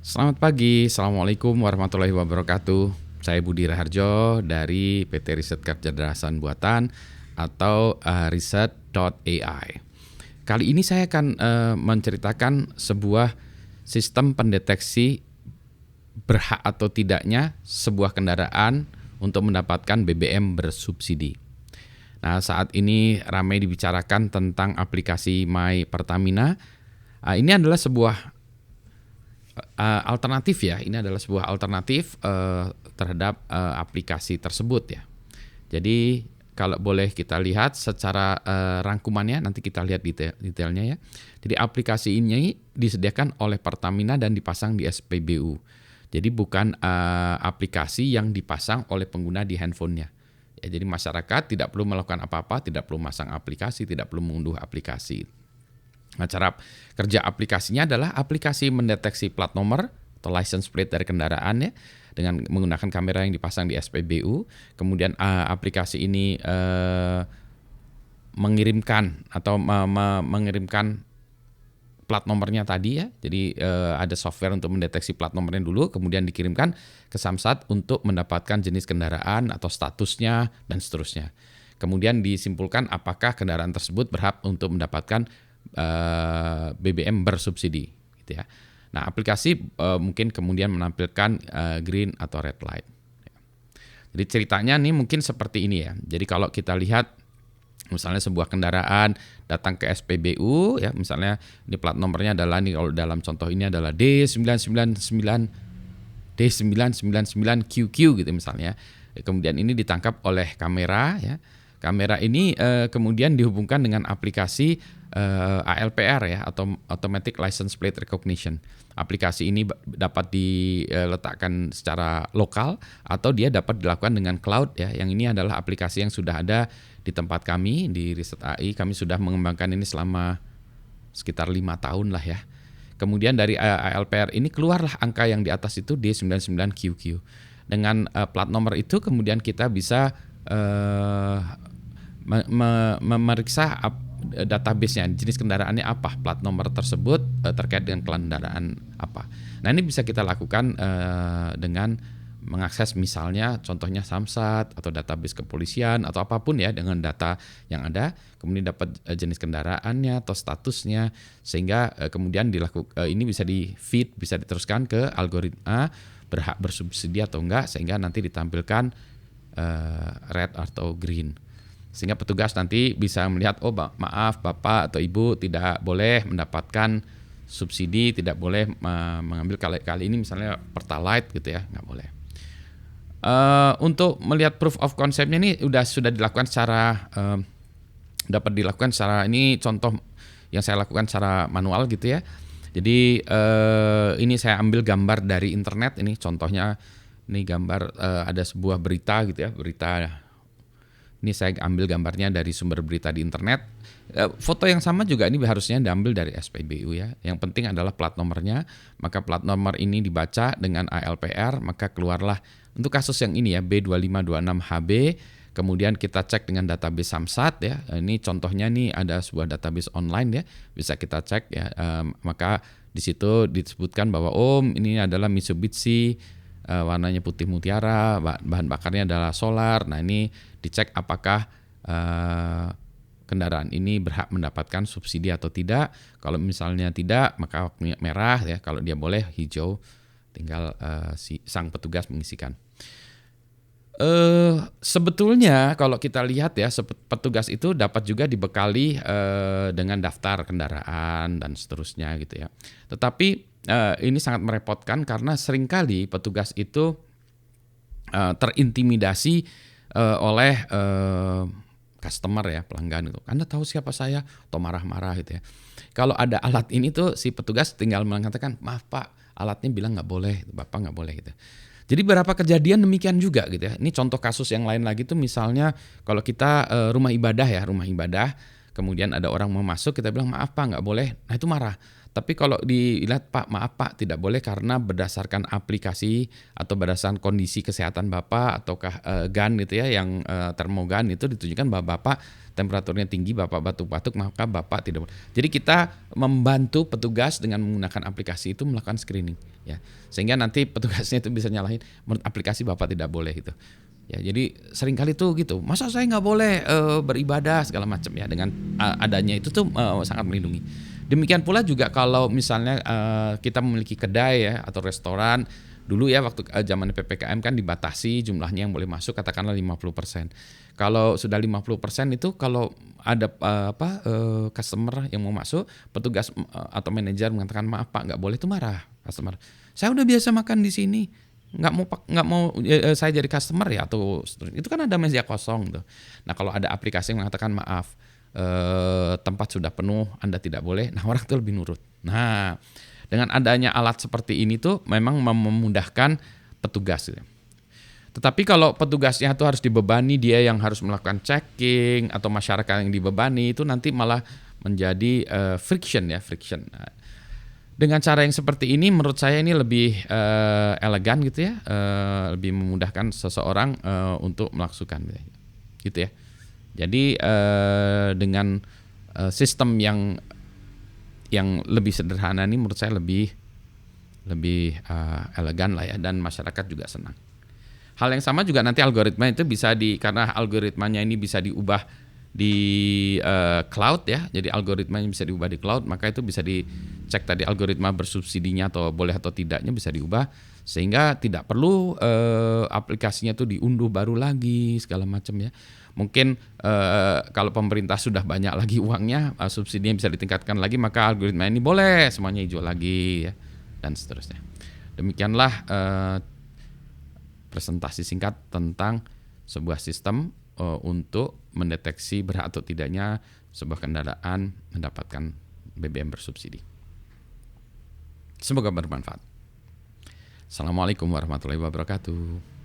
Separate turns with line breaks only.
Selamat pagi, Assalamualaikum warahmatullahi wabarakatuh. Saya Budi Raharjo dari PT Riset Kecerdasan Buatan atau riset.ai. Kali ini saya akan menceritakan sebuah sistem pendeteksi berhak atau tidaknya sebuah kendaraan untuk mendapatkan BBM bersubsidi. Nah, saat ini ramai dibicarakan tentang aplikasi My Pertamina. Ini adalah sebuah alternatif ya. Ini adalah sebuah alternatif terhadap aplikasi tersebut ya. Jadi kalau boleh kita lihat secara rangkumannya, nanti kita lihat detailnya ya. Jadi aplikasi ini disediakan oleh Pertamina dan dipasang di SPBU. Jadi bukan aplikasi yang dipasang oleh pengguna di handphonenya. Ya, jadi masyarakat tidak perlu melakukan apa-apa, tidak perlu masang aplikasi, tidak perlu mengunduh aplikasi. Nah, cara kerja aplikasinya adalah aplikasi mendeteksi plat nomor atau license plate dari kendaraan ya, dengan menggunakan kamera yang dipasang di SPBU. Kemudian aplikasi ini mengirimkan atau mengirimkan plat nomornya tadi ya. Jadi ada software untuk mendeteksi plat nomornya dulu, kemudian dikirimkan ke Samsat untuk mendapatkan jenis kendaraan atau statusnya dan seterusnya. Kemudian disimpulkan apakah kendaraan tersebut berhak untuk mendapatkan BBM bersubsidi gitu ya. Nah, aplikasi mungkin kemudian menampilkan green atau red light. Jadi ceritanya nih mungkin seperti ini ya. Jadi kalau kita lihat misalnya sebuah kendaraan datang ke SPBU ya, misalnya ini plat nomornya adalah nih, kalau dalam contoh ini adalah D999QQ gitu misalnya. Kemudian ini ditangkap oleh kamera ya. Kamera ini kemudian dihubungkan dengan aplikasi ALPR ya, atau Automatic License Plate Recognition. Aplikasi ini dapat diletakkan secara lokal atau dia dapat dilakukan dengan cloud ya. Yang ini adalah aplikasi yang sudah ada di tempat kami di Riset AI. Kami sudah mengembangkan ini selama sekitar 5 tahun lah ya. Kemudian dari ALPR ini keluarlah angka yang di atas itu D99QQ. Dengan plat nomor itu kemudian kita bisa memeriksa database-nya, jenis kendaraannya apa, plat nomor tersebut terkait dengan kendaraan apa. Nah, ini bisa kita lakukan dengan mengakses misalnya contohnya Samsat atau database kepolisian atau apapun ya, dengan data yang ada, kemudian dapat jenis kendaraannya atau statusnya, sehingga kemudian ini bisa di-feed, bisa diteruskan ke algoritma berhak bersubsidi atau enggak, sehingga nanti ditampilkan red atau green. Sehingga petugas nanti bisa melihat, oh maaf Bapak atau Ibu tidak boleh mendapatkan subsidi, tidak boleh mengambil kali ini misalnya Pertalite gitu ya, nggak boleh. Untuk melihat proof of concept-nya ini sudah dilakukan secara dapat dilakukan secara, ini contoh yang saya lakukan secara manual gitu ya. Jadi ini saya ambil gambar dari internet, ini contohnya, ini gambar ada sebuah berita gitu ya, berita. Ini saya ambil gambarnya dari sumber berita di internet. Foto yang sama juga ini harusnya diambil dari SPBU ya. Yang penting adalah plat nomornya. Maka plat nomor ini dibaca dengan ALPR, maka keluarlah untuk kasus yang ini ya, B2526HB. Kemudian kita cek dengan database Samsat ya. Ini contohnya nih ada sebuah database online ya, bisa kita cek ya. Maka di situ disebutkan bahwa ini adalah Mitsubishi, warnanya putih mutiara, bahan bakarnya adalah solar. Nah, ini dicek apakah kendaraan ini berhak mendapatkan subsidi atau tidak. Kalau misalnya tidak, maka merah ya. Kalau dia boleh, hijau. Tinggal sang petugas mengisikan. Sebetulnya kalau kita lihat ya, petugas itu dapat juga dibekali dengan daftar kendaraan dan seterusnya gitu ya. Tetapi ini sangat merepotkan karena seringkali petugas itu terintimidasi oleh customer ya, pelanggan itu. Anda tahu siapa saya? Atau marah-marah gitu ya. Kalau ada alat ini tuh si petugas tinggal mengatakan, maaf Pak, alatnya bilang nggak boleh, Bapak nggak boleh gitu. Jadi beberapa kejadian demikian juga gitu ya. Ini contoh kasus yang lain lagi tuh, misalnya kalau kita rumah ibadah, kemudian ada orang mau masuk, kita bilang maaf Pak nggak boleh, nah itu marah. Tapi kalau dilihat, Pak maaf Pak tidak boleh karena berdasarkan aplikasi atau berdasarkan kondisi kesehatan Bapak ataukah GAN gitu ya, yang termogan itu ditunjukkan bahwa Bapak temperaturnya tinggi, Bapak batuk-batuk, maka Bapak tidak boleh. Jadi kita membantu petugas dengan menggunakan aplikasi itu melakukan screening. ya. Sehingga nanti petugasnya itu bisa nyalahin, menurut aplikasi Bapak tidak boleh gitu. Ya, jadi seringkali tuh gitu, masa saya nggak boleh beribadah segala macam ya, dengan adanya itu tuh sangat melindungi. Demikian pula juga kalau misalnya kita memiliki kedai ya atau restoran, dulu ya waktu zaman PPKM kan dibatasi jumlahnya yang boleh masuk, katakanlah 50%. Kalau sudah 50% itu kalau ada customer yang mau masuk, petugas atau manajer mengatakan maaf Pak nggak boleh, tuh marah customer. Saya udah biasa makan di sini, nggak mau saya jadi customer ya, atau itu kan ada meja kosong tuh. Nah kalau ada aplikasi yang mengatakan maaf tempat sudah penuh, Anda tidak boleh, nah orang tuh lebih nurut. Nah dengan adanya alat seperti ini tuh memang memudahkan petugas gitu. Tetapi kalau petugasnya itu harus dibebani, dia yang harus melakukan checking atau masyarakat yang dibebani, itu nanti malah menjadi friction. Nah, dengan cara yang seperti ini menurut saya ini lebih elegan gitu ya, lebih memudahkan seseorang untuk melakukan gitu ya. Jadi dengan sistem yang lebih sederhana ini menurut saya lebih elegan lah ya, dan masyarakat juga senang. Hal yang sama juga nanti algoritma itu bisa karena algoritmanya ini bisa diubah di cloud ya, jadi algoritmanya bisa diubah di cloud, maka itu bisa dicek tadi algoritma bersubsidinya atau boleh atau tidaknya bisa diubah, sehingga tidak perlu aplikasinya tuh diunduh baru lagi segala macam ya. Mungkin kalau pemerintah sudah banyak lagi uangnya, subsidinya bisa ditingkatkan lagi, maka algoritma ini boleh semuanya hijau lagi ya, dan seterusnya. Demikianlah presentasi singkat tentang sebuah sistem untuk mendeteksi berhak atau tidaknya sebuah kendaraan mendapatkan BBM bersubsidi. Semoga bermanfaat. Assalamualaikum warahmatullahi wabarakatuh.